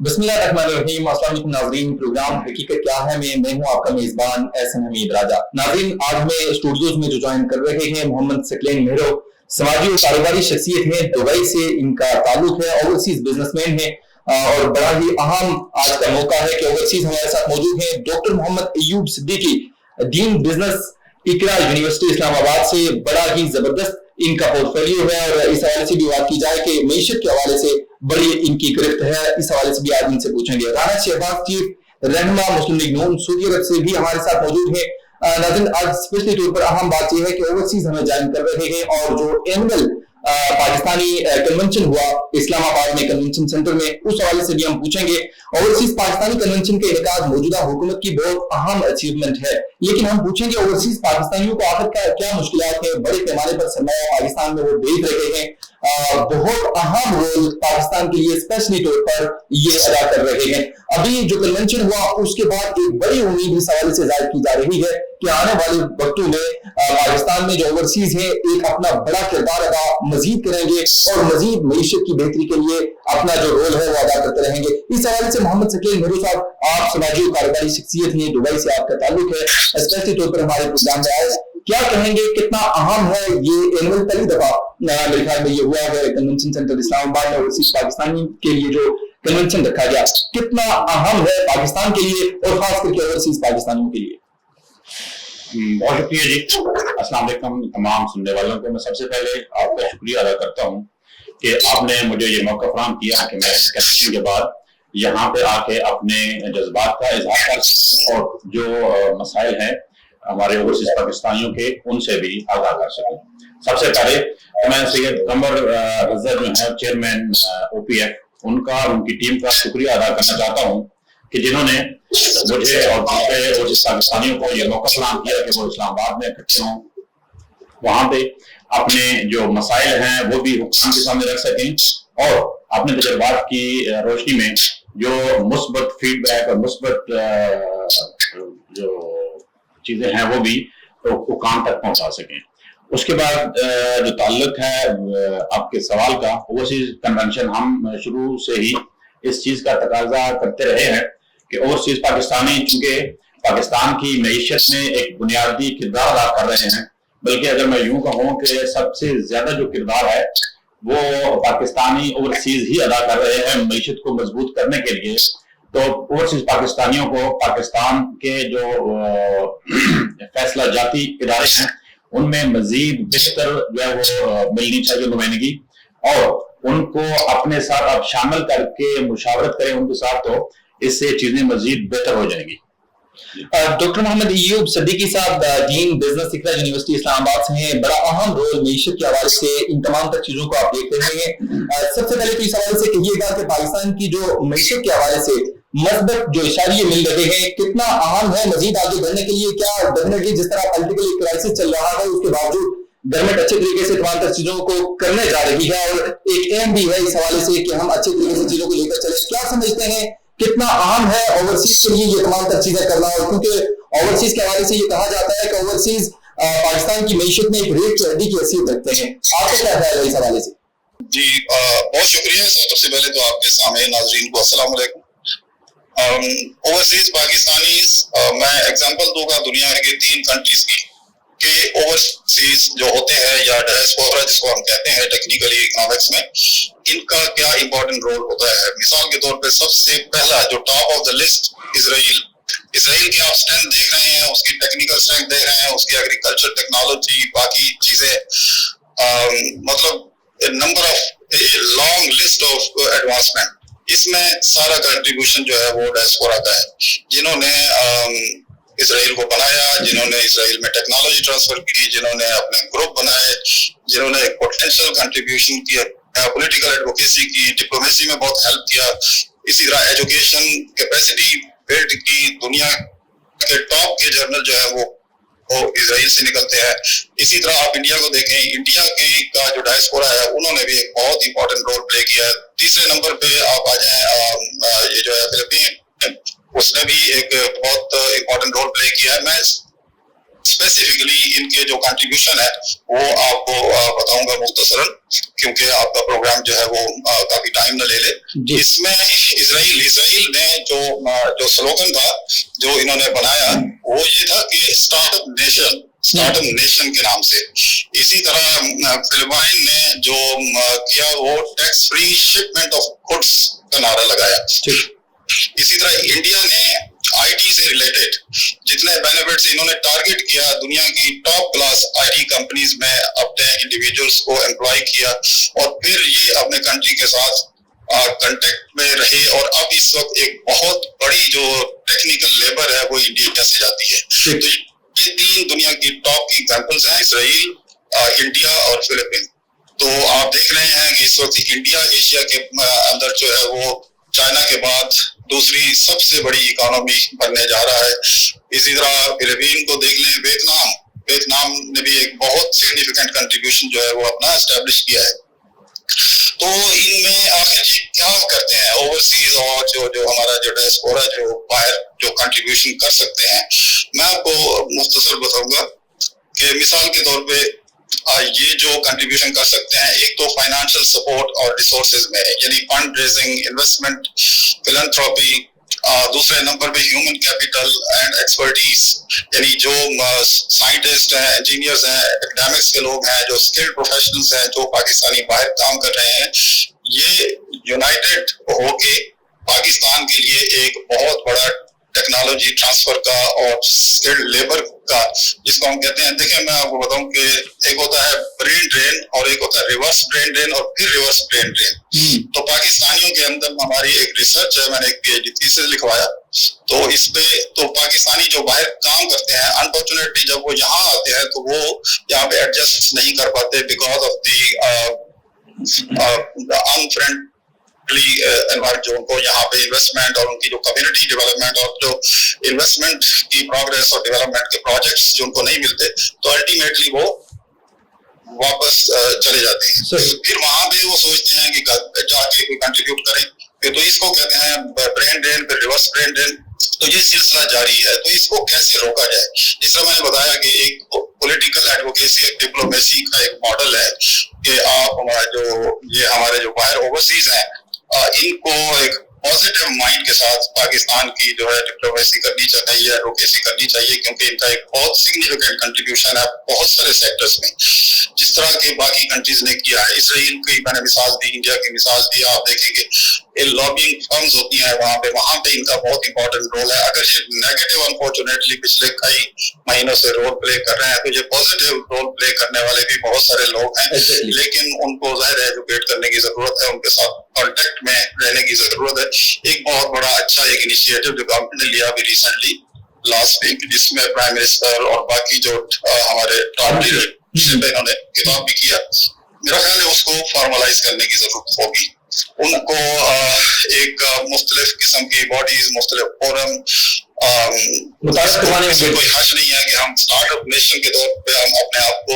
बिस्मिल्लाहिर्रहमानिर्रहीम। अस्सलाम वालेकुम नाज़रीन, प्रोग्राम हकीकत क्या है में मैं हूं आपका मेजबान एहसन हमीद राजा। नाज़रीन, आज हमें स्टूडियोज में जो ज्वाइन कर रहे हैं मोहम्मद सकलैन मेहरो, समाजी और कारोबारी शख्सियत है, दुबई से इनका ताल्लुक है, ओवरसीज बिजनेसमैन है और बड़ा ही अहम आज का मौका है कि ओवरसीज हमारे साथ मौजूद है डॉक्टर मोहम्मद अय्यूब सिद्दीकी, डीन बिजनेस इकरा यूनिवर्सिटी इस्लामाबाद से। बड़ा ही जबरदस्त इनका पोर्टफोलियो है और इस हवाले से भी बात की जाए कि मईशत के हवाले से बड़ी इनकी गिरफ्त है, इस हवाले से भी आज इनसे पूछेंगे। राना शहबाज चीफ रहनुमा मुस्लिम लीग नून सऊदी अरब से भी हमारे साथ मौजूद है। नाज़रीन, आज स्पेशली तौर पर अहम बात यह है कि ओवरसीज हमें ज्वाइन कर रहे हैं और जो एनुअल पाकिस्तानी कन्वेंशन हुआ इस्लामाबाद में कन्वेंशन सेंटर में, उस हवाले से भी हम पूछेंगे। ओवरसीज पाकिस्तानी कन्वेंशन के इनेकाद मौजूदा हुकूमत की बहुत अहम अचीवमेंट है, लेकिन हम पूछेंगे ओवरसीज पाकिस्तानियों को आखिर क्या मुश्किलात है। बड़े पैमाने पर सरमाया पाकिस्तान में वो भेज रहे हैं, बहुत अहम रोल पाकिस्तान के लिए स्पेशली तौर पर ये अदा कर रहे हैं। अभी जो कन्वेंशन हुआ उसके बाद एक बड़ी उम्मीद इस हवाले से जाहिर की जा रही है कि आने वाले वक्तों में पाकिस्तान में जो ओवरसीज है एक अपना बड़ा किरदार अदा मजीद करेंगे और मजीद मईशत की बेहतरी के लिए अपना जो रोल है वो अदा करते रहेंगे। इस हवाले से मोहम्मद सकलैन मेहरो साहब, आप समाजी और कारोबारी शख्सियत हैं, दुबई से आपका ताल्लुक है, स्पेशली तौर पर हमारे प्रोग्राम में आए, क्या कहेंगे कितना अहम है ये एनुअल? पहली दफा मेरे ख्याल में ये हुआ है कन्वेंशन सेंटर इस्लामाबाद में ओवरसीज पाकिस्तानी के लिए जो कन्वेंशन रखा गया, कितना अहम है पाकिस्तान के लिए और खास करके ओवरसीज पाकिस्तानियों के लिए? बहुत शुक्रिया जी। अस्सलाम वालेकुम तमाम सुनने वालों को। मैं सबसे पहले आपका शुक्रिया अदा करता हूँ कि आपने मुझे ये मौका फराहम किया कि मैं कन्वेंशन के बाद यहाँ पे आके अपने जज्बात का इजहार कर सकूँ और जो मसाइल हैं हमारे ओवरसीज पाकिस्तानियों के उनसे भी आगाह कर सकूँ। सबसे पहले मैं सैयद कमर रज़ा जो है चेयरमैन OPF, उनका उनकी टीम का शुक्रिया अदा करना चाहता हूँ कि जिन्होंने मुझे और दूसरे ओवरसीज पाकिस्तानियों को ये मौका फराहम किया कि वो इस्लामाबाद में इकट्ठे हों, वहाँ पे अपने जो मसाइल हैं वो भी हुक्काम के सामने रख सकें और अपने तजुर्बात की रोशनी में जो मुस्बत फीडबैक और मुस्बत जो चीजें हैं वो भी तो हुक्काम तक पहुंचा सकें। उसके बाद जो ताल्लुक है आपके सवाल का, ओवरसीज कन्वेंशन हम शुरू से ही इस चीज का तकाजा करते रहे हैं कि ओवरसीज पाकिस्तानी चूंकि पाकिस्तान की मईशत में एक बुनियादी किरदार अदा कर रहे हैं, बल्कि अगर मैं यूं कहूँ कि सबसे ज्यादा जो किरदार है वो पाकिस्तानी ओवरसीज ही अदा कर रहे हैं मईशत को मजबूत करने के लिए। तो ओवरसीज पाकिस्तानियों को पाकिस्तान के जो फैसला जाती इदारे हैं उनमें मजीद बेहतर जो है वो मिलनी चाहिए नुमाइंदगी और उनको अपने साथ अब शामिल करके मुशावरत करें उनके साथ, तो इससे चीजें मजीद बेहतर हो जाएंगी। डॉक्टर मोहम्मद अय्यूब सिद्दीकी साहब डीन बिजनेस इकरा यूनिवर्सिटी इस्लामाबाद से हैं, बड़ा अहम रोल मईशत के हवाले से इन तमाम तक चीजों को आप देख रहे हैं। सबसे पहले तो इस हवाले से कहिएगा कि पाकिस्तान की जो मईशत के हवाले से मस्बत जो इशारे मिल रहे हैं कितना अहम है मजीद आगे बढ़ने के लिए? क्या डेफिनेटली जिस तरह पॉलिटिकल क्राइसिस चल रहा है उसके बावजूद गवर्नमेंट अच्छे तरीके से तमाम तर चीजों को करने जा रही है और एक एम भी है इस हवाले से कि हम अच्छे तरीके से चीजों को लेकर चले, क्या समझते हैं कितना अहम है ओवरसीज के लिए ये तमाम तर चीजें करना? और क्योंकि ओवरसीज के हवाले से ये कहा जाता है कि ओवरसीज पाकिस्तान की मईशत में एक रेत चढ़ने की हैसियत रखते हैं, आपका क्या ख्याल है इस हवाले से? जी बहुत शुक्रिया। सबसे पहले तो आपके सामने नाजरीन को अस्सलाम वालेकुम। ओवरसीज पाकिस्तानी मैं एग्जांपल दूंगा दुनिया के 3 कंट्रीज की कि ओवरसीज जो होते हैं या डायस्पोरा जिसको हम कहते हैं टेक्निकली इकोनॉमिक्स में, इनका क्या इंपॉर्टेंट रोल होता है। मिसाल के तौर पे सबसे पहला जो top of the list Israel की आप स्ट्रेंथ देख रहे हैं, उसकी टेक्निकल स्ट्रेंथ देख रहे हैं, उसकी एग्रीकल्चर टेक्नोलॉजी बाकी चीजें, मतलब number of long list of advancement, इसमें सारा कंट्रीब्यूशन जो है वो डायस्पोरा का है, जिन्होंने इसराइल को बनाया, जिन्होंने इसराइल में टेक्नोलॉजी ट्रांसफर की, जिन्होंने अपने ग्रुप बनाए, जिन्होंने एक पोटेंशियल कंट्रीब्यूशन किया, पॉलिटिकल एडवोकेसी की, डिप्लोमेसी में बहुत हेल्प किया। इसी तरह एजुकेशन कैपेसिटी बिल्ड की, दुनिया के टॉप के जर्नल जो है वो इसराइल से निकलते हैं। इसी तरह आप इंडिया को देखें, इंडिया का जो डायस्पोरा है उन्होंने भी एक बहुत इंपॉर्टेंट रोल प्ले किया है। तीसरे नंबर पे आप आ जाए, ये जो है फिलीपीन, उसने भी एक बहुत इंपॉर्टेंट रोल प्ले किया है। मैं स्पेसिफिकली इनके जो कंट्रीब्यूशन है वो आपको बताऊंगा मुख्तसरन, क्योंकि आपका प्रोग्राम जो है वो काफी टाइम न ले ले। इसमें इजराइल ने जो स्लोगन था जो इन्होंने बनाया वो ये था कि स्टार्टअप नेशन के नाम से। इसी तरह फिलिपाइन ने जो किया वो tax free shipment of goods का नारा लगाया। इसी तरह इंडिया ने आईटी से रिलेटेड जितने बेनिफिट्स इन्होंने टारगेट किया, दुनिया की टॉप क्लास आईटी कंपनीज में अपने इंडिविजुअल्स को एम्प्लॉय किया और फिर ये अपने कंट्री के साथ कांटेक्ट में रहे। और अब इस वक्त एक बहुत बड़ी जो टेक्निकल लेबर है वो इंडिया से जाती है। तो ये तीन दुनिया की टॉप की एग्जांपल्स हैं, इसराइल, इंडिया और फिलीपींस। तो आप देख रहे हैं कि इस वक्त इंडिया एशिया के अंदर जो है वो चाइना के बाद दूसरी सबसे बड़ी इकोनॉमी बनने जा रहा है। इसी तरह फिलीपीन को देख लें, वियतनाम ने भी एक बहुत सिग्निफिकेंट कंट्रीब्यूशन जो है वो अपना एस्टेब्लिश किया है। तो इनमें आखिर क्या करते हैं ओवरसीज और जो हमारा जो डायस्पोरा जो बाहर जो कंट्रीब्यूशन कर सकते हैं, मैं आपको मुख्तसर बताऊंगा कि मिसाल के तौर पे ये जो कंट्रीब्यूशन कर सकते हैं, एक तो फाइनेंशियल सपोर्ट और रिसोर्सेज में, यानी फंड रेजिंग, इन्वेस्टमेंट, फिलैंथ्रोपी, दूसरे नंबर पे ह्यूमन कैपिटल एंड एक्सपर्टीज, यानी जो साइंटिस्ट हैं, इंजीनियर्स हैं, एकेडमिक्स के लोग हैं, जो स्किल्ड प्रोफेशनल्स हैं, जो पाकिस्तानी बाहर काम कर रहे हैं, ये यूनाइटेड होके पाकिस्तान के लिए एक बहुत बड़ा टेक्नोलॉजी ट्रांसफर का और स्किल्ड लेबर का, जिसको हम कहते हैं, देखिए मैं आपको बताऊं कि एक होता है ब्रेन ड्रेन और एक होता है रिवर्स ब्रेन ड्रेन और फिर रिवर्स ब्रेन ड्रेन। तो पाकिस्तानियों के अंदर हमारी एक रिसर्च है, मैंने एक पीएचडी थीसिस लिखवाया तो इस पे, तो पाकिस्तानी जो बाहर काम करते हैं, अनफॉर्चुनेटली जब वो यहाँ आते हैं तो वो यहाँ पे एडजस्ट नहीं कर पाते बिकॉज ऑफ द अनफ्रेंड जो उनको यहाँ पे इन्वेस्टमेंट और उनकी जो कम्युनिटी डेवलपमेंट और जो इन्वेस्टमेंट की प्रोग्रेस और डेवलपमेंट के प्रोजेक्ट्स जो उनको नहीं मिलते, तो अल्टीमेटली वो वापस चले जाते हैं। फिर वहां पे वो सोचते हैं कि जाके कोई कंट्रीब्यूट करें, फिर तो इसको कहते हैं ब्रेन ड्रेन, फिर रिवर्स ब्रेन ड्रेन। तो ये सिलसिला जारी है। तो इसको कैसे रोका जाए? जिस तरह मैंने बताया कि एक पॉलिटिकल एडवोकेसी, एक डिप्लोमेसी का एक मॉडल है कि आप हमारे जो बाहर ओवरसीज हैं इनको एक पॉजिटिव माइंड के साथ पाकिस्तान की जो है डिप्लोमेसी करनी चाहिए, एडवोकेसी करनी चाहिए, क्योंकि इनका एक बहुत सिग्निफिकेंट कंट्रीब्यूशन है बहुत सारे सेक्टर्स में, जिस तरह के बाकी कंट्रीज ने किया है। इसराइल की मैंने मिसाल दी, इंडिया की मिसाल दी, आप देखेंगे ये लॉबिंग फर्म्स होती हैं वहां पे इनका बहुत इंपॉर्टेंट रोल है। अगर ये नेगेटिव अनफॉर्चुनेटली पिछले कई महीनों से रोल प्ले कर रहे हैं, तो ये पॉजिटिव रोल प्ले करने वाले भी बहुत सारे लोग हैं, लेकिन उनको जाहिर है एजुकेट करने की जरूरत है, उनके साथ कॉन्टेक्ट में रहने की जरूरत है। एक बहुत बड़ा अच्छा एक इनिशिएटिव जो गवर्नमेंट ने लिया अभी रिसेंटली लास्ट वीक, जिसमें प्राइम मिनिस्टर और बाकी जो हमारे टॉप लीडरशिप इन्होंने खिताब भी किया, मेरा ख्याल है उसको फॉर्मलाइज करने की जरूरत होगी। उनको एक मुख्तलिफ किस्म की बॉडीज, मुख्तलिफ फोरम, कोई हर्ज नहीं है कि हम स्टार्टअप नेशन के तौर पे हम अपने आप को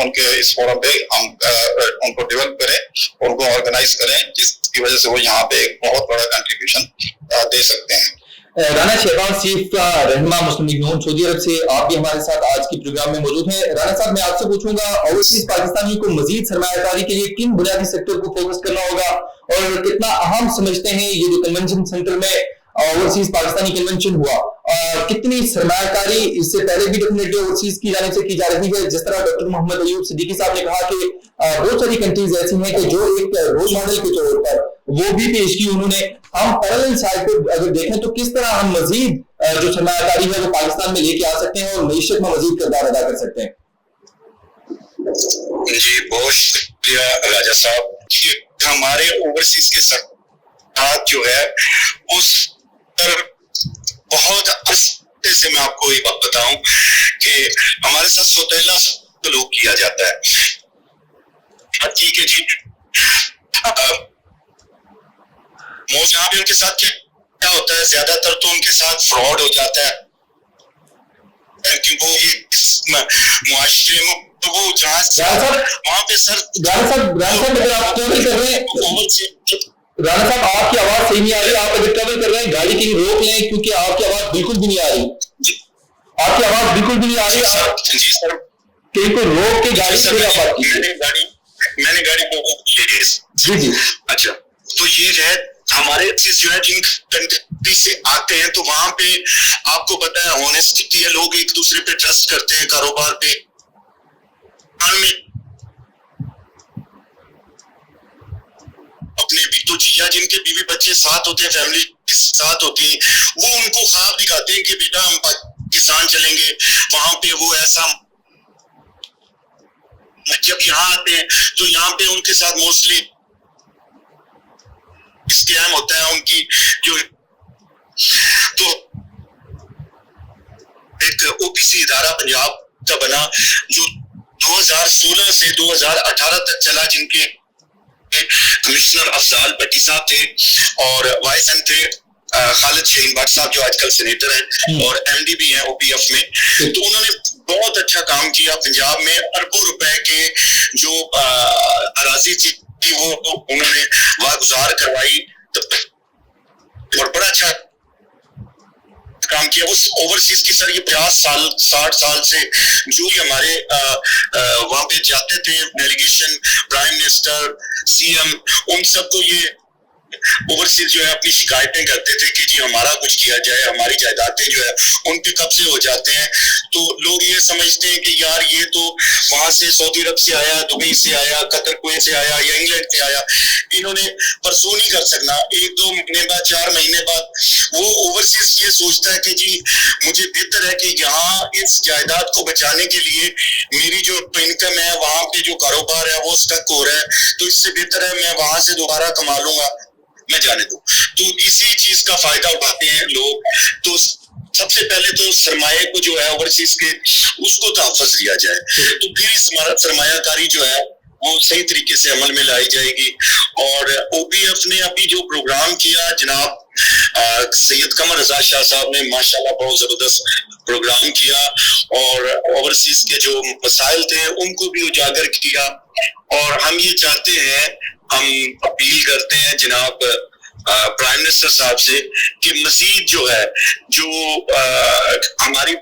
उनके इस फोरम पे हम उनको डेवलप करें, उनको ऑर्गेनाइज करें, जिसकी वजह से वो यहाँ पे एक बहुत बड़ा कंट्रीब्यूशन दे सकते हैं। राना शहबाज चीफ का रहनुमा मुस्लिम लीग नून सऊदी अरब से आप भी हमारे साथ आज के प्रोग्राम में मौजूद हैं। राना साहब, मैं आपसे पूछूंगा ओवरसीज पाकिस्तानियों को मजीद सरमायाकारी के लिए किन बुनियादी सेक्टर को फोकस करना होगा और कितना अहम समझते हैं ये जो कन्वेंशन सेंटर में ओवरसीज पाकिस्तानी कन्वेंशन हुआ, कितनी सरमायाकारी इससे पहले भी डेफिनेटली ओवरसीज की जाने से की जा रही है? जिस तरह डॉक्टर मोहम्मद अयूब सिद्दीकी साहब ने कहा कि बहुत सारी कंट्रीज ऐसी हैं कि जो एक रोल मॉडल के तौर पर वो भी पेश की उन्होंने। हम पैरेलल साइड पे अगर देखें तो किस तरह हम मजीद जो सरमायाकारी है वो पाकिस्तान में लेके आ सकते हैं और मईशत में मजीद किरदार अदा कर सकते हैं? जी बहुत शुक्रिया राजा साहब। हमारे ओवरसीज के साथ जो है उस बहुत अच्छे से मैं आपको एक बात बताऊं कि हमारे साथ सौतेला सलूक किया जाता है। ठीक है जी, यहाँ पे उनके साथ क्या होता है, ज्यादातर तो उनके साथ फ्रॉड हो जाता है, क्योंकि वो इस मुआशरे में तो वो जहाँ वहाँ पे सर अगर आप ट्रेवल कर रहे हैं, राना साहब आपकी आवाज सही नहीं आ रही, आप अगर ट्रेवल कर रहे हैं गाड़ी की रोक लें क्योंकि आपकी आवाज बिल्कुल भी नहीं आ रही। آپ کی آواز بالکل بھی نہیں آ رہی. جی سر, کہیں کو روک کے گاڑی سے بات کی. میں نے گاڑی جی جی. اچھا, تو یہ ہے ہمارے جو ہے جن کنٹری سے آتے ہیں تو وہاں پہ آپ کو پتا ہے ہونیسٹی ہے, لوگ ایک دوسرے پہ ٹرسٹ کرتے ہیں کاروبار پہ. اپنے بیٹو جی یا جن کے بیوی بچے ساتھ ہوتے ہیں, فیملی کے ساتھ ہوتی ہیں, وہ ان کو خواب دکھاتے ہیں کہ بیٹا ہم پاکستان چلیں گے, وہاں پہ وہ ایسا. جب یہاں آتے ہیں تو یہاں پہ ان کے ساتھ موسٹلی اسکیم ہوتا ہے. ان کی جو تو ایک او بی سی ادارہ پنجاب کا بنا جو 2016 سے 2018 تک چلا, جن کے کمشنر افضال بٹی صاحب تھے اور وائس ایم تھے خالد شہین بٹ صاحب جو آج کل سینیٹر ہیں اور ایم ڈی بھی ہیں او پی ایف میں. تو انہوں نے بہت اچھا کام کیا پنجاب میں. اربوں روپے کے جو اراضی تھی وہ انہوں نے واگزار کروائی اور بڑا اچھا کام کیا. اس اوورسیز کی سر یہ 50 سال 60 سال سے جو یہ ہمارے وہاں پہ جاتے تھے delegation, prime minister, C M, ان سب کو یہ اوورسیز جو ہے اپنی شکایتیں کرتے تھے کہ جی ہمارا کچھ کیا جائے, ہماری جائیدادیں جو ہے ان پہ قبضے ہو جاتے ہیں. تو لوگ یہ سمجھتے ہیں کہ یار یہ تو وہاں سے سعودی عرب سے آیا, دبئی سے آیا, قطر کویت سے آیا یا انگلینڈ سے آیا, انہوں نے پرسو نہیں کر سکنا. 1-2 مہینے بعد 4 مہینے بعد وہ اوورسیز یہ سوچتا ہے کہ جی مجھے بہتر ہے کہ یہاں اس جائیداد کو بچانے کے لیے میری جو انکم ہے, وہاں پہ جو کاروبار ہے وہ اسٹک ہو رہا ہے, تو اس سے بہتر ہے میں وہاں سے دوبارہ کما لوں گا, میں جانے دوں. تو اسی چیز کا فائدہ اٹھاتے ہیں لوگ. تو سب سے پہلے تو سرمایہ کو جو ہے اوورسیز کے اس کو تحفظ دیا جائے, تو پھر اس سرمایہ کاری جو ہے وہ صحیح طریقے سے عمل میں لائی جائے گی. اور او پی ایف نے ابھی جو پروگرام کیا, جناب سید قمر رضا شاہ صاحب نے ماشاءاللہ بہت زبردست پروگرام کیا اور اوورسیز کے جو مسائل تھے ان کو بھی اجاگر کیا. اور ہم یہ چاہتے ہیں, ہم اپیل کرتے ہیں جناب پرائم منسٹر صاحب سے کہ مزید جو ہے جو ہماری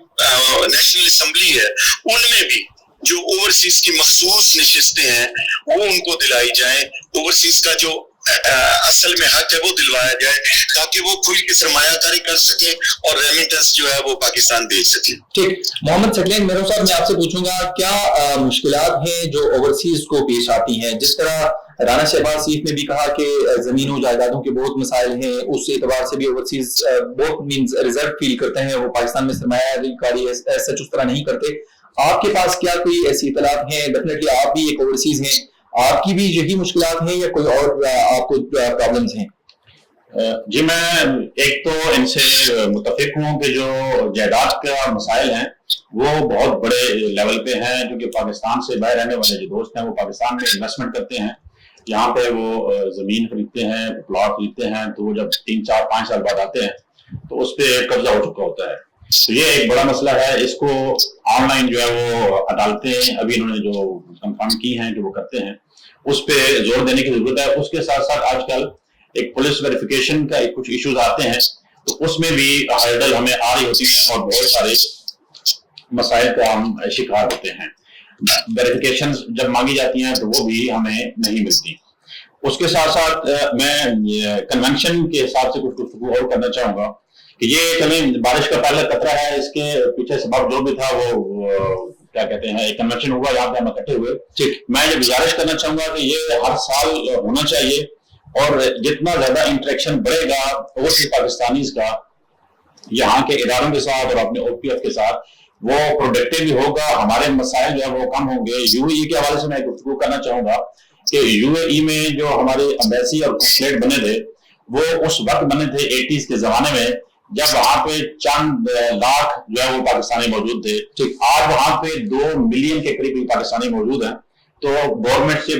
نیشنل اسمبلی ہے ان میں بھی جو اوورسیز کی مخصوص نشستیں ہیں وہ ان کو دلائی جائیں. اوورسیز کا جو اصل میں حق ہے وہ دلوایا جائے تاکہ وہ کھل کے سرمایہ کاری کر سکیں اور ریمیٹنس جو ہے وہ پاکستان بھیج سکیں. ٹھیک. محمد ثقلین مہرو صاحب, میں آپ سے پوچھوں گا کیا مشکلات ہیں جو اوورسیز کو پیش آتی ہیں؟ جس طرح رانا شہباز شریف نے بھی کہا کہ زمینوں جائیدادوں کے بہت مسائل ہیں, اس اعتبار سے بھی اوورسیز بہت مینز ریزرو فیل کرتے ہیں, وہ پاکستان میں سرمایہ کاری سچ اس طرح نہیں کرتے. آپ کے پاس کیا کوئی ایسی اطلاعات ہیں؟ ڈیفینیٹلی آپ بھی ایک اوورسیز ہیں, آپ کی بھی یہی مشکلات ہیں یا کوئی اور آپ کو پرابلمز ہیں؟ جی میں ایک تو ان سے متفق ہوں کہ جو جائیداد کا مسائل ہیں وہ بہت بڑے لیول پہ ہیں, کیونکہ پاکستان سے باہر رہنے والے جو دوست ہیں وہ پاکستان میں انویسٹمنٹ کرتے ہیں, یہاں پہ وہ زمین خریدتے ہیں, پلاٹ خریدتے ہیں, تو وہ جب 3 4 5 سال بعد آتے ہیں تو اس پہ قبضہ ہو چکا ہوتا ہے. تو یہ ایک بڑا مسئلہ ہے, اس کو آن لائن جو ہے وہ عدالتیں ابھی انہوں نے جو کنفرم کی ہیں کہ وہ کرتے ہیں, اس پہ زور دینے کی ضرورت ہے. اس کے ساتھ ساتھ آج کل ایک پولیس ویریفیکیشن کا کچھ ایشوز آتے ہیں, تو اس میں بھی ہرڈل ہمیں آ رہی ہوتی ہیں اور بہت سارے مسائل کا ہم شکار ہوتے ہیں. ویریفیکیشن جب مانگی جاتی ہیں تو وہ بھی ہمیں نہیں ملتی. اس کے ساتھ ساتھ میں کنونشن کے حساب سے کچھ گفتگو اور کرنا چاہوں گا کہ یہ کبھی بارش کا پہلا قطرہ ہے, اس کے پیچھے سبب جو بھی تھا وہ کیا کہتے ہیں ایک کنونشن ہوا جہاں پہ ہم اکٹھے ہوئے. میں یہ گزارش کرنا چاہوں گا کہ یہ ہر سال ہونا چاہیے, اور جتنا زیادہ انٹریکشن بڑھے گا اوورسیز پاکستانیز کا یہاں کے اداروں کے ساتھ اور اپنے او پی ایف کے ساتھ, وہ پروڈکٹیو بھی ہوگا, ہمارے مسائل جو ہے وہ کم ہوں گے. یو اے ای کے حوالے سے میں گفتگو کرنا چاہوں گا کہ یو اے ای میں جو ہمارے امبیسی اور کنسولیٹ بنے تھے وہ اس وقت بنے تھے 80s کے زمانے میں, جب وہاں پہ چند لاکھ جو ہے وہ پاکستانی موجود تھے. آج وہاں پہ 2 ملین کے قریب پاکستانی موجود ہیں. تو گورنمنٹ سے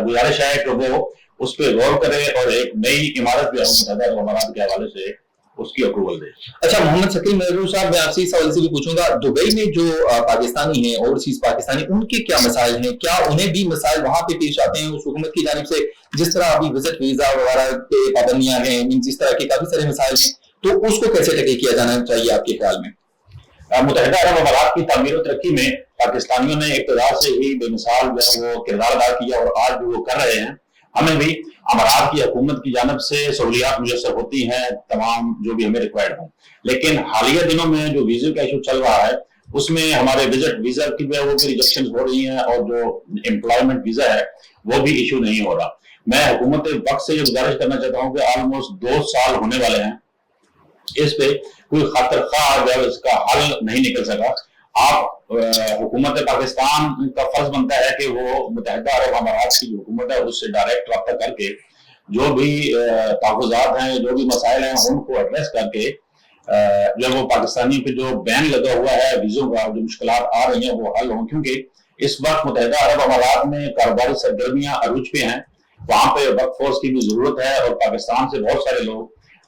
گزارش ہے کہ وہ اس پہ غور کرے اور ایک نئی عمارت جو ہے متحدہ امارات کے حوالے سے اس کی اپروول دے. اچھا محمد ثقلین مہرو صاحب, میں آپ سے اس حوالے سے بھی پوچھوں گا, دبئی میں جو پاکستانی ہیں اوورسیز پاکستانی, ان کے کیا مسائل ہیں؟ کیا انہیں بھی مسائل وہاں پہ پیش آتے ہیں اس حکومت کی جانب سے؟ جس طرح ابھی وزٹ ویزا وغیرہ پہ پابندیاں ہیں, اس طرح کے کافی سارے مسائل ہیں, تو اس کو کیسے ٹیکل کیا جانا چاہیے آپ کے خیال میں؟ मुत्तहिदा अरब अमारात की तामीर और तरक्की में पाकिस्तानियों ने इब्तिदा से ही बेमिसाल जो है वो किरदार अदा किया और आज भी वो कर रहे हैं। हमें भी अमारात की हुकूमत की जानब से सहूलियात मुयसर होती हैं तमाम जो भी हमें रिक्वायर्ड हो, लेकिन हालिया दिनों में जो वीज़े का इशू चल रहा है उसमें हमारे विजिट वीज़ा की वो भी रिजेक्शन हो रही हैं और जो एम्प्लॉयमेंट वीज़ा है वो भी इशू नहीं हो रहा। मैं हुकूमत वक्त से ये गुजारिश करना चाहता हूँ कि ऑलमोस्ट 2 साल होने वाले हैं, इस पे कोई खातिर ख्वाह जो है इसका हल नहीं निकल सका। आप हुकूमत पाकिस्तान का फर्ज बनता है कि वो मुत्तहिदा अरब अमारात की जो हुकूमत है उससे डायरेक्ट रब्ता करके जो भी तहफ़्फ़ुज़ात हैं, जो भी मसाइल हैं उनको एड्रेस करके जब वो पाकिस्तानी पे जो बैन लगा हुआ है वीज़ों का, जो मुश्किलात आ रही हैं वो हल हों, क्योंकि इस वक्त मुत्तहिदा अरब अमारात में कारोबारी सरगर्मियां अरूज पे हैं, वहाँ पे वर्क फोर्स की भी जरूरत है और पाकिस्तान से बहुत सारे लोग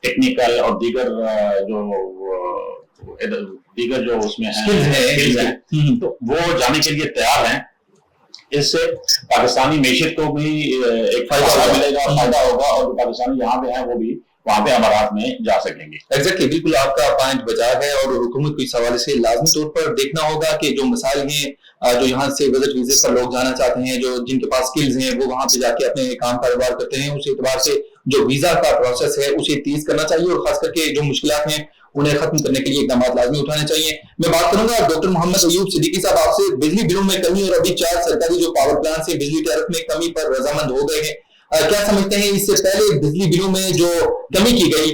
टेक्निकल और दीगर जो उसमें स्किल्स हैं तो वो जाने के लिए तैयार हैं। इससे पाकिस्तानी मेशियत को भी एक फायदा मिलेगा, फायदा होगा और जो पाकिस्तानी यहाँ पे हैं वो भी वहाँ पे अमारात में जा सकेंगे। एग्जैक्टली, बिल्कुल आपका पॉइंट बचा है और हुकूमत को इस हवाले से लाजमी तौर पर देखना होगा कि जो मसाइल हैं, जो यहाँ से विजिट वीजे पर लोग जाना चाहते हैं, जो जिनके पास स्किल्स हैं वो वहाँ पे जाके अपने काम कारोबार करते हैं, उस एतबार से जो वीजा का प्रोसेस है उसे तेज करना चाहिए और खास करके जो मुश्किलात हैं उन्हें खत्म करने के लिए इकदाम लाजमी उठाने चाहिए। मैं बात करूंगा डॉक्टर मोहम्मद अयूब सिद्दीकी साहब आपसे, बिजली बिलों में कमी और अभी 4 सरकारी जो पावर प्लांट है बिजली टैरिफ में कमी पर रजामंद हो गए हैं, क्या समझते हैं इससे पहले बिजली बिलों में जो कमी की गई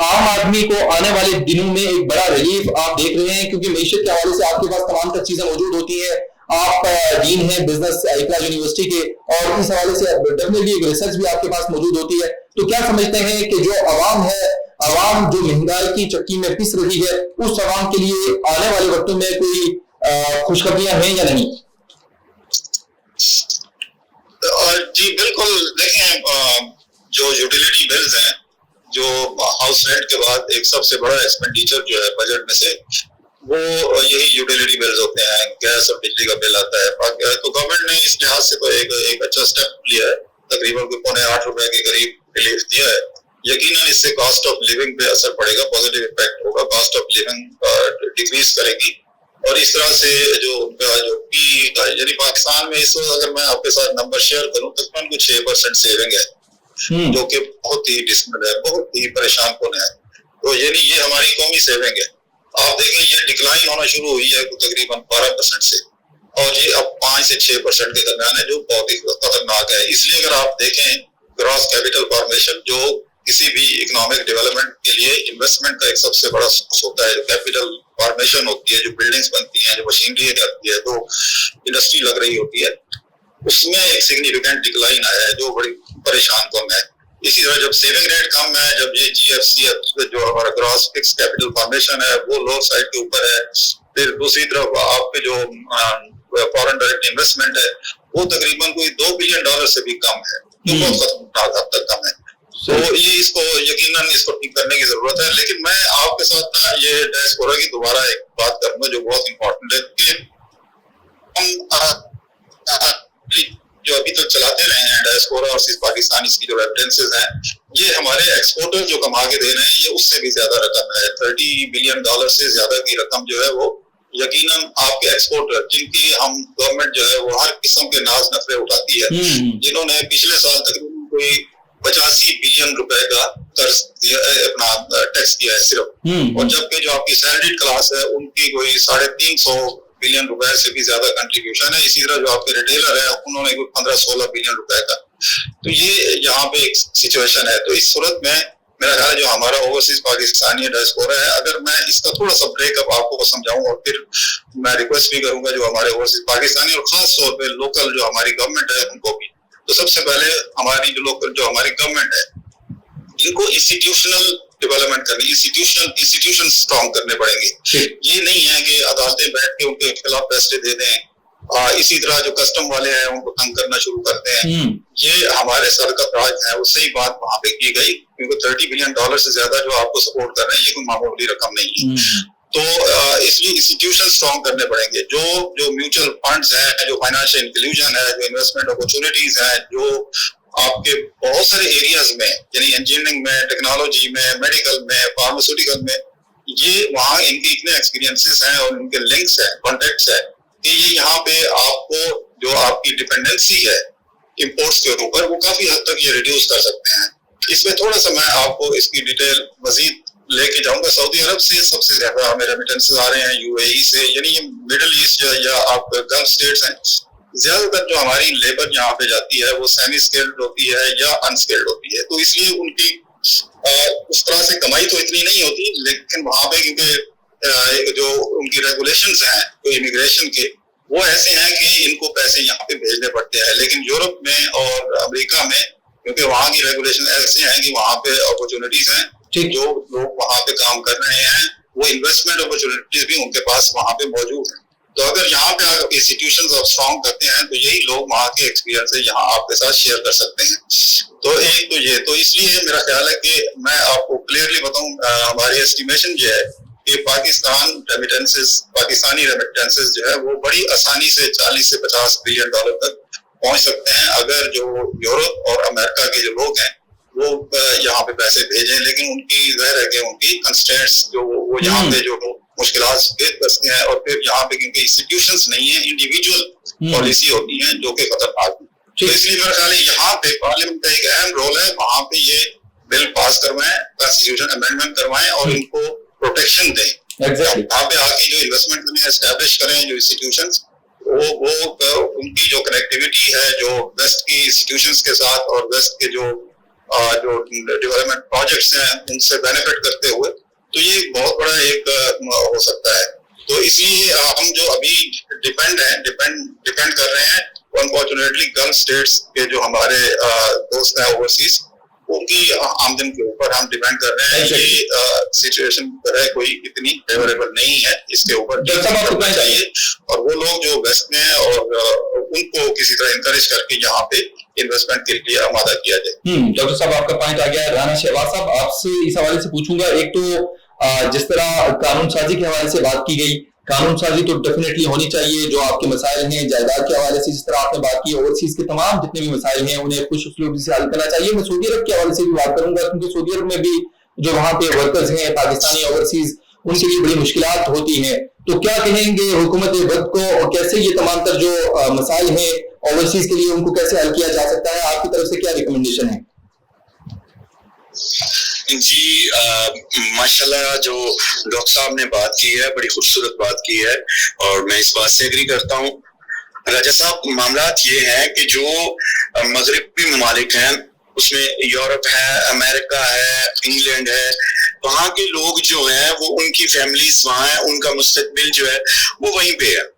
आम आदमी को आने वाले दिनों में एक बड़ा रिलीफ आप देख रहे हैं, क्योंकि मैशत के हवाले से आपके पास तमाम तर चीजें मौजूद होती है, आप डीन हैं बिजनेस इकरा यूनिवर्सिटी के और इस हवाले से डेफिनेटली एक रिसर्च भी आपके पास मौजूद होती है, तो क्या समझते हैं कि जो अवाम है, अवाम जो महंगाई की चक्की में पिस रही है, उस अवाम के लिए आने वाले वक्तों में कोई खुशखबरियां हैं या नहीं? जी बिल्कुल, देखें जो यूटिलिटी बिल्स हैं, जो हाउस रेंट के बाद एक सबसे बड़ा एक्सपेंडिचर जो है बजट में से वो यही यूटिलिटी बिल्स होते हैं, गैस और बिजली का बिल आता है। तो गवर्नमेंट ने इस लिहाज से तो एक अच्छा स्टेप लिया है, तकरीबन ₹8.25 के करीब रिलीफ दिया है। यकीनन इससे कॉस्ट ऑफ लिविंग पे असर पड़ेगा, पॉजिटिव इम्पैक्ट होगा, कॉस्ट ऑफ लिविंग डिक्रीज करेगी और इस तरह से जो उनका जो पी यानी पाकिस्तान में इस वक्त अगर मैं आपके साथ नंबर शेयर करूं तकरीबन कुछ 6% सेविंग है, जो कि बहुत ही डिसमल है, बहुत ही परेशान कौन है। तो यानी ये हमारी कौमी सेविंग है। आप देखें ये डिक्लाइन होना शुरू हुई है तकरीबन 12% से और ये अब 5 से 6% के दरमियान है, जो बहुत ही खतरनाक है। इसलिए अगर आप देखें ग्रॉस कैपिटल फॉर्मेशन जो किसी भी इकोनॉमिक डेवलपमेंट के लिए इन्वेस्टमेंट का एक सबसे बड़ा सोर्स होता है, जो कैपिटल फॉर्मेशन होती है, जो बिल्डिंग्स बनती हैं, जो मशीनरी आती है, तो इंडस्ट्री लग रही होती है, उसमें एक सिग्निफिकेंट डिक्लाइन आया है जो बड़ी परेशान कौन है। इसी तरह जब सेविंग रेट कम है, जब ये GFC जो हमारा ग्रॉस फिक्स कैपिटल फॉर्मेशन है वो लोअर साइड के ऊपर है, फिर दूसरी तरफ आपके जो फॉरेन डायरेक्ट इन्वेस्टमेंट है वो तकरीबन कोई $2 बिलियन से भी कम है, जो बहुत खतरनाक हद तक कम है। तो ये इसको यकीनन इसको ठीक करने की जरूरत है। लेकिन मैं आपके साथ ना ये डायस्पोरा की दोबारा एक बात करूंगा जो बहुत इंपॉर्टेंट है कि हम जो अभी तक चलाते रहे हैं डायस्पोरा और पाकिस्तानी की जो रेफरेंसेस हैं, ये हमारे एक्सपोर्टर जो कमा के दे रहे हैं ये उससे भी ज्यादा रकम है। $30 बिलियन से ज्यादा की रकम जो है वो यकीनन आपके एक्सपोर्टर, जिनकी हम गवर्नमेंट जो है वो हर किस्म के नाज नखरे उठाती है, जिन्होंने पिछले साल तकरीबन कोई $85 बिलियन का कर्ज दिया है, अपना टैक्स दिया है सिर्फ, और जबकि जो आपकी सैलरीड क्लास है उनकी कोई $350 बिलियन से भी ज्यादा कंट्रीब्यूशन है। इसी तरह जो आपके रिटेलर है उन्होंने कोई $15-16 बिलियन का। तो ये यहाँ पे एक सिचुएशन है। तो इस सूरत में मेरा ख्याल है जो हमारा ओवरसीज पाकिस्तानी डायस्पोरा है, अगर मैं इसका थोड़ा सा ब्रेकअप आपको समझाऊं और फिर मैं रिक्वेस्ट भी करूंगा जो हमारे ओवरसीज पाकिस्तानी और खास तौर पर लोकल जो हमारी गवर्नमेंट है उनको भी, तो सबसे पहले हमारी जो लोकल जो हमारी गवर्नमेंट है इनको इंस्टीट्यूशनल डेवलपमेंट करनी, इंस्टीट्यूशन स्ट्रॉन्ग करने पड़ेंगे। ये नहीं है कि अदालतें बैठ के उनके खिलाफ फैसले दे दें, इसी तरह जो कस्टम वाले हैं उनको तंग करना शुरू करते हैं। ये हमारे सरकत राज है, उससे ही बात वहां पे की गई, क्योंकि $30 बिलियन से ज्यादा जो आपको सपोर्ट कर रहे हैं ये कोई मामूली रकम नहीं है। तो इसलिए इंस्टीट्यूशन स्ट्रॉन्ग करने पड़ेंगे। जो म्यूचुअल फंड्स हैं, जो फाइनेंशियल इंक्लूजन है, जो इन्वेस्टमेंट अपॉर्चुनिटीज हैं, जो आपके बहुत सारे एरियाज में यानी इंजीनियरिंग में, टेक्नोलॉजी में, मेडिकल में, फार्मास्यूटिकल में یہ وہاں ان کے اتنے ایکسپیرینسز ہیں اور ان کے لنکس ہیں، کانٹیکٹس ہیں کہ یہ یہاں پہ آپ کو جو آپ کی ڈپینڈنسی ہے امپورٹس کے اوپر وہ کافی حد تک یہ ریڈیوس کر سکتے ہیں. اس میں تھوڑا سا میں آپ کو اس کی ڈیٹیل مزید لے کے جاؤں گا. سعودی عرب سے سب سے زیادہ ہمیں ریمیٹنسز آ رہے ہیں، یو اے ای سے، یعنی یہ مڈل ایسٹ یا آپ گلف اسٹیٹس ہیں. زیادہ تر جو ہماری لیبر یہاں پہ جاتی ہے وہ سیمی اسکلڈ ہوتی ہے یا انسکلڈ ہوتی ہے، تو اس لیے ان کی اس طرح سے کمائی تو اتنی نہیں ہوتی، لیکن وہاں پہ کیونکہ جو ان کی ریگولیشنز ہیں امیگریشن کے وہ ایسے ہیں کہ ان کو پیسے یہاں پہ بھیجنے پڑتے ہیں. لیکن یورپ میں اور امریکہ میں کیونکہ وہاں کی ریگولیشن ایسے ہیں کہ وہاں پہ اپرچونیٹیز ہیں، جو لوگ وہاں پہ کام کر رہے ہیں وہ انویسٹمنٹ اپرچونیٹیز بھی ان کے پاس وہاں پہ موجود ہیں. تو اگر یہاں پہ انسٹیٹیوشنز آپ اسٹرانگ کرتے ہیں تو یہی لوگ وہاں کے ایکسپیرینس سے یہاں آپ کے ساتھ شیئر کر سکتے ہیں. تو ایک تو یہ، تو اس لیے میرا خیال ہے کہ میں آپ کو کلیئرلی بتاؤں، ہماری ایسٹیمیشن یہ ہے کہ پاکستانی ریمیٹنسز جو ہے وہ بڑی آسانی سے 40 سے 50 بلین ڈالر تک پہنچ سکتے ہیں اگر جو یورپ اور امریکہ کے جو لوگ ہیں وہ یہاں پہ پیسے بھیجیں. لیکن ان کی ظاہر ہے کہ ان کی کنسٹینٹس جو وہ یہاں پہ جو مشکلات فیس کرتے ہیں، اور پھر یہاں پہ کیونکہ انسٹیٹیوشنز نہیں ہیں، انڈیویجول پالیسی ہوتی ہیں جو کہ خطرناک ہیں. تو اس لیے میرا خیال ہے یہاں پہ پارلیمنٹ کا ایک اہم رول ہے، وہاں پہ یہ بل پاس کروائیں، کانسٹیٹیوشن امینڈمنٹ کروائیں اور ان کو پروٹیکشن دیں. وہاں پہ آ کے جو انویسٹمنٹ میں اسٹیبلش کریں جو انسٹیٹیوشنز، وہ ان کی جو کنیکٹیوٹی ہے جو ویسٹ کی انسٹیٹیوشنز کے ساتھ اور ویسٹ کے جو ڈیولپمنٹ پروجیکٹس ہیں ان سے بینیفٹ کرتے ہوئے، تو یہ بہت بڑا ایک ہو سکتا ہے. تو اس لیے ہم جو ابھی ڈیپینڈ کر رہے ہیں انفارچونیٹلی گلف اسٹیٹس کے جو ہمارے دوست ہیں اوورسیز، ان کی آمدن کے اوپر ہم ڈیپینڈ کر رہے ہیں. یہ سچویشن کوئی اتنی فیوریبل نہیں ہے، اس کے اوپر چاہیے. اور وہ لوگ جو ویسٹ میں ہیں اور ان کو کسی طرح انکریج کر کے یہاں پہ انویسٹمنٹ کے لیے آمادہ کیا جائے. ڈاکٹر صاحب آپ کا پوائنٹ آ گیا. رانا شہباز صاحب آپ سے اس حوالے سے پوچھوں گا. ایک تو جس طرح قانون سازی کے حوالے سے بات کی گئی، قانون سازی تو ڈیفینیٹلی ہونی چاہیے. جو آپ کے مسائل ہیں جائیداد کے حوالے سے جس طرح آپ نے بات کی، اوورسیز کے تمام جتنے بھی مسائل ہیں انہیں خوش اسلوبی سے حل کرنا چاہیے. میں سعودی عرب کے حوالے سے بھی بات کروں گا کیونکہ سعودی عرب میں بھی جو وہاں پہ ورکرز ہیں پاکستانی اوورسیز، ان کے لیے بڑی مشکلات ہوتی ہیں. تو کیا کہیں گے حکومت وقت کو، اور کیسے یہ تمام تر جو مسائل ہیں اوورسیز کے لیے ان کو کیسے حل کیا جا سکتا ہے؟ آپ کی طرف سے کیا ریکمنڈیشن ہے؟ جی ماشاءاللہ جو ڈاکٹر صاحب نے بات کی ہے بڑی خوبصورت بات کی ہے اور میں اس بات سے ایگری کرتا ہوں. راجہ صاحب معاملات یہ ہیں کہ جو مغربی ممالک ہیں اس میں یورپ ہے، امریکہ ہے، انگلینڈ ہے، وہاں کے لوگ جو ہیں وہ ان کی فیملیز وہاں ہیں، ان کا مستقبل جو ہے وہ وہیں پہ ہے.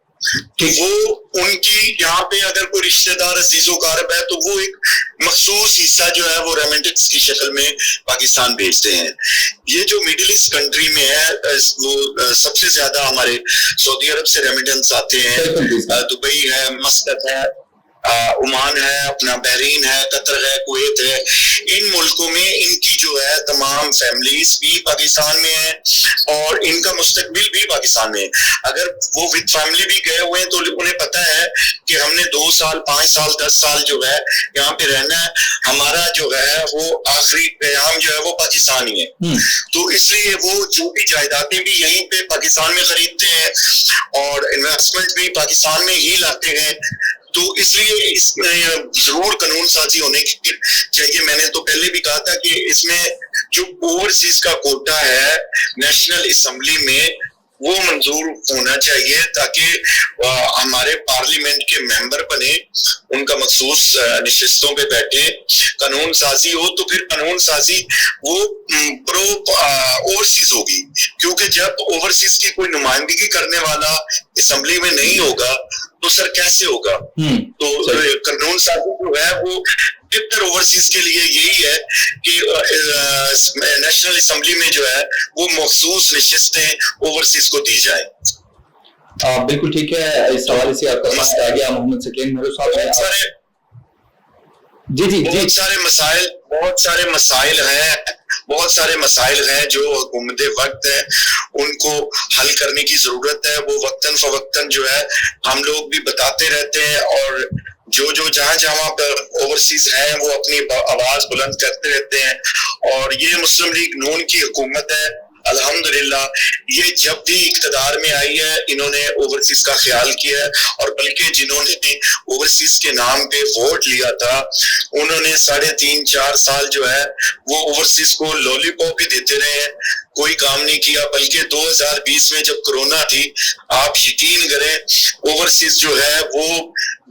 تو وہ ان کی یہاں پہ اگر کوئی رشتہ دار عزیز و اقارب ہے تو وہ ایک مخصوص حصہ جو ہے وہ ریمیٹنس کی شکل میں پاکستان بھیجتے ہیں. یہ جو مڈل ایسٹ کنٹری میں ہے وہ سب سے زیادہ ہمارے سعودی عرب سے ریمیٹنس آتے ہیں. دبئی ہے، مسقط ہے، عمان ہے، اپنا بحرین ہے، قطر ہے، کویت ہے. ان ملکوں میں ان کی جو ہے تمام فیملیز بھی پاکستان میں ہیں اور ان کا مستقبل بھی پاکستان میں ہے. اگر وہ وتھ فیملی بھی گئے ہوئے ہیں تو انہیں پتہ ہے کہ ہم نے 2 سال 5 سال 10 سال جو ہے یہاں پہ رہنا ہے، ہمارا جو ہے وہ آخری قیام جو ہے وہ پاکستان ہی ہے. تو اس لیے وہ جو بھی جائیدادیں بھی یہیں پہ پاکستان میں خریدتے ہیں اور انویسٹمنٹ بھی پاکستان میں ہی لاتے ہیں. تو اس لیے اس میں ضرور قانون سازی ہونے کی چاہیے. میں نے تو پہلے بھی کہا تھا کہ اس میں جو اوورسیز کا کوٹا ہے نیشنل اسمبلی میں وہ منظور ہونا چاہیے تاکہ ہمارے پارلیمنٹ کے ممبر بنے، ان کا مخصوص نشستوں پہ بیٹھے، قانون سازی ہو. تو پھر قانون سازی وہ پرو اوورسیز ہوگی، کیونکہ جب اوورسیز کی کوئی نمائندگی کرنے والا اسمبلی میں نہیں ہوگا تو سر کیسے ہوگا؟ تو قانون سازی جو ہے وہ ادھر اوورسیز کے لیے یہی ہے کہ نیشنل اسمبلی میں جو ہے وہ مخصوص نشستیں اوورسیز کو دی جائیں. بالکل ٹھیک ہے. اس حوالے سے آپ کا پوائنٹ آ گیا. محمد سکلین مہرو صاحب بہت سارے مسائل ہیں جو حکومت وقت ہے ان کو حل کرنے کی ضرورت ہے. وہ وقتاً فوقتاً جو ہے ہم لوگ بھی بتاتے رہتے ہیں اور جو جہاں پر اوورسیز ہیں وہ اپنی آواز بلند کرتے رہتے ہیں. اور یہ مسلم لیگ نون کی حکومت ہے، الحمدللہ یہ جب بھی اقتدار میں آئی ہے انہوں نے اوورسیز کا خیال کیا ہے، اور بلکہ جنہوں نے اوورسیز کے نام پہ ووٹ لیا تھا انہوں نے 3.5-4 سال جو ہے وہ اوورسیز کو لولی پاپ بھی دیتے رہے ہیں، کوئی کام نہیں کیا۔ بلکہ 2020 میں جب کرونا تھی، آپ یقین کریں اوورسیز جو ہے وہ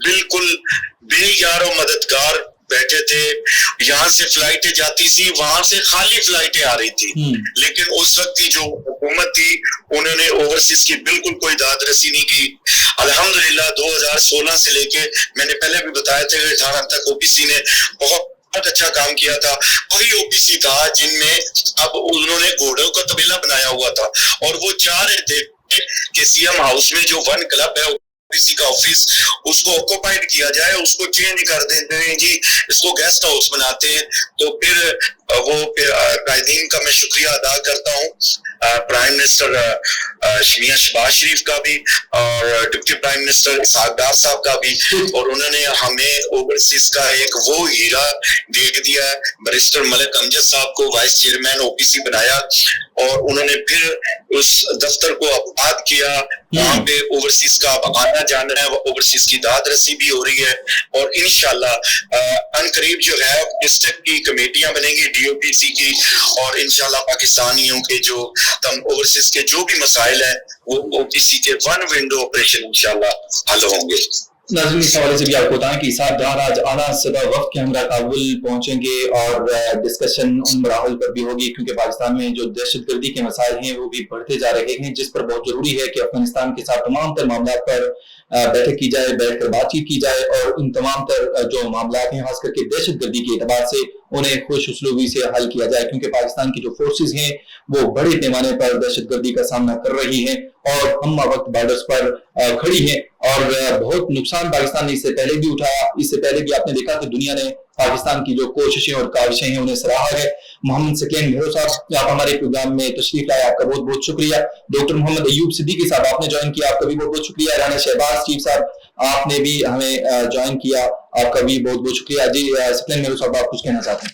بالکل بے یار و مددگار بیٹھے تھے، یہاں سے فلائٹیں جاتی تھی وہاں سے خالی فلائٹیں آ رہی تھی، لیکن اس وقت کی جو حکومت تھی انہوں نے اوورسیز کی بالکل کوئی داد رسی نہیں کی۔ الحمدللہ 2016 سے لے کے میں نے پہلے بھی بتایا تھا کہ 18 تک او پی سی نے بہت اچھا کام کیا تھا، وہی او پی سی تھا جن میں اب انہوں نے گھوڑوں کا قبیلہ بنایا ہوا تھا، اور وہ چاہ رہے تھے کہ سی ایم ہاؤس میں جو ون کلب ہے کسی کا آفس اس کو آکوپائڈ کیا جائے، اس کو چینج کر دیتے ہیں جی، اس کو گیسٹ ہاؤس بناتے ہیں۔ تو پھر وہ قائدین کا میں شکریہ ادا کرتا ہوں، پرائم منسٹر میاں شہباز شریف کا بھی اور deputy prime minister Ishaq Dar صاحب کا بھی، اور انہوں نے ہمیں اوورسیز کا ایک وہ ہیرا دے دیا ہے، بیرسٹر ملک امجد صاحب کو وائس چیئرمین او پی سی بنایا، اور انہوں نے پھر اس دفتر کو آباد کیا، وہاں پہ اوورسیز کا اب آنا جانا ہے، اوورسیز کی داد رسی بھی ہو رہی ہے، اور انشاءاللہ ان قریب جو ہے ڈسٹرکٹ کی کمیٹیاں بنیں گی ڈی او پی سی کی، اور انشاءاللہ پاکستانیوں کے جو اوورسیز کے جو بھی مسائل ہیں وہ او پی سی کے ون ونڈو آپریشن انشاءاللہ حل ہوں گے۔ ناظرین اس حوالے سے بھی آپ کو بتائیں کہ اسحاق ڈار آج اعلیٰ صدا وفد کے ہمراہ کابل پہنچیں گے، اور ڈسکشن ان مراحل پر بھی ہوگی، کیونکہ پاکستان میں جو دہشت گردی کے مسائل ہیں وہ بھی بڑھتے جا رہے ہیں، جس پر بہت ضروری ہے کہ افغانستان کے ساتھ تمام تر معاملات پر بیٹھک کی جائے، بیٹھ کر بات چیت کی جائے، اور ان تمام تر جو معاملات ہیں خاص کر کے دہشت گردی کے اعتبار سے انہیں خوش اسلوبی سے حل کیا جائے، کیونکہ پاکستان کی جو فورسز ہیں وہ بڑے پیمانے پر دہشت گردی کا سامنا کر رہی ہیں اور ہم وقت بارڈرز پر کھڑی ہیں، اور بہت نقصان پاکستان نے اس سے پہلے بھی اٹھایا۔ اس سے پہلے بھی آپ نے دیکھا کہ دنیا نے پاکستان کی جو کوششیں اور کاوشیں ہیں انہیں سراہا ہے۔ محمد ثقلین مہرو صاحب آپ ہمارے پروگرام میں تشریف لائے، آپ کا بہت بہت شکریہ۔ ڈاکٹر محمد ایوب صدیقی صاحب آپ نے جوائن کیا، آپ کا بھی بہت بہت شکریہ۔ رانا شہباز چیف صاحب آپ نے بھی ہمیں جوائن کیا، آپ کا بھی بہت بہت شکریہ۔ جی ثقلین مہرو صاحب آپ کچھ کہنا چاہتے ہیں؟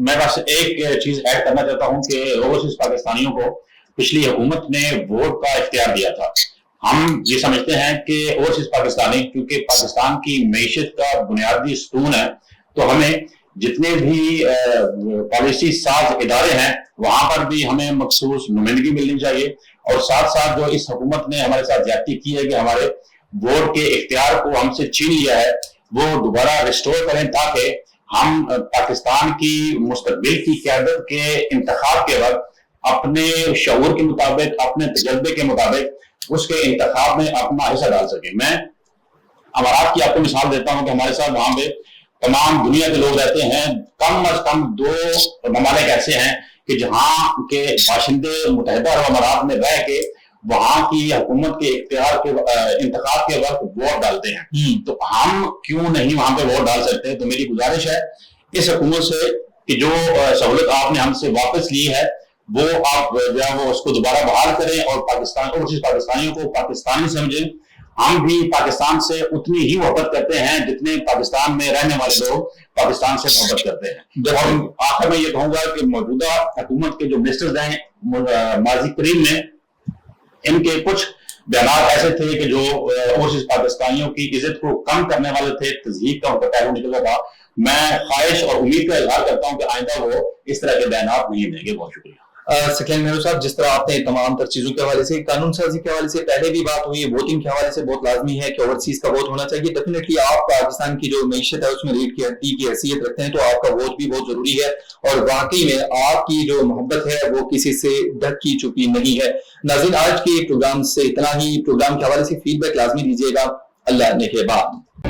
میں بس ایک چیز ایڈ کرنا چاہتا ہوں کہ اوورسیز پاکستانیوں کو پچھلی حکومت نے ووٹ کا اختیار دیا تھا۔ ہم یہ سمجھتے ہیں کہ اوورسیز پاکستانی کیونکہ پاکستان کی معیشت کا بنیادی ستون ہے، تو ہمیں جتنے بھی پالیسی ساز ادارے ہیں وہاں پر بھی ہمیں مخصوص نمائندگی ملنی چاہیے، اور ساتھ ساتھ جو اس حکومت نے ہمارے ساتھ زیادتی کی ہے کہ ہمارے ووٹ کے اختیار کو ہم سے چھین لیا ہے، وہ دوبارہ ریسٹور کریں تاکہ ہم پاکستان کی مستقبل کی قیادت کے انتخاب کے وقت اپنے شعور کے مطابق، اپنے تجربے کے مطابق اس کے انتخاب میں اپنا حصہ ڈال سکیں۔ میں امارات کی آپ کو مثال دیتا ہوں کہ ہمارے ساتھ وہاں پہ تمام دنیا کے لوگ رہتے ہیں، کم از کم 2 ممالک ایسے ہیں کہ جہاں کے باشندے متحدہ عرب امارات میں رہ کے وہاں کی حکومت کے اختیار کے انتخاب کے وقت ووٹ ڈالتے ہیں، تو ہم کیوں نہیں وہاں پہ ووٹ ڈال سکتے؟ تو میری گزارش ہے اس حکومت سے کہ جو سہولت آپ نے ہم سے واپس لی ہے وہ آپ جو ہے وہ اس کو دوبارہ بحال کریں، اور اوورسیز پاکستانیوں کو پاکستانی سمجھیں۔ ہم بھی پاکستان سے اتنی ہی محبت کرتے ہیں جتنے پاکستان میں رہنے والے لوگ پاکستان سے محبت کرتے ہیں۔ اور آخر میں یہ کہوں گا کہ موجودہ حکومت کے جو منسٹرز ہیں ماضی قریب میں ان کے کچھ بیانات ایسے تھے کہ جو اوورسیز پاکستانیوں کی عزت کو کم کرنے والے تھے، تضحیک کا ان کا پہلو نکلا تھا۔ میں خواہش اور امید کا اظہار کرتا ہوں کہ آئندہ وہ اس طرح کے بیانات نہیں دیں گے۔ بہت شکریہ۔ ثقلین مہرو صاحب، جس طرح آپ نے تمام تر چیزوں کے حوالے سے، قانون سازی کے حوالے سے پہلے بھی بات ہوئی، ووٹنگ کے حوالے سے بہت لازمی ہے کہ اوورسیز کا ووٹ ہونا چاہیے۔ ڈیفینیٹلی آپ پاکستان کی جو معیشت ہے اس میں ریڑھ کی ہڈی کی حیثیت رکھتے ہیں، تو آپ کا ووٹ بھی بہت ضروری ہے، اور واقعی میں آپ کی جو محبت ہے وہ کسی سے ڈھک کی چھپی نہیں ہے۔ ناظرین آج کے پروگرام سے اتنا ہی، پروگرام کے حوالے سے فیڈ بیک لازمی دیجیے گا۔ اللہ نگہبان۔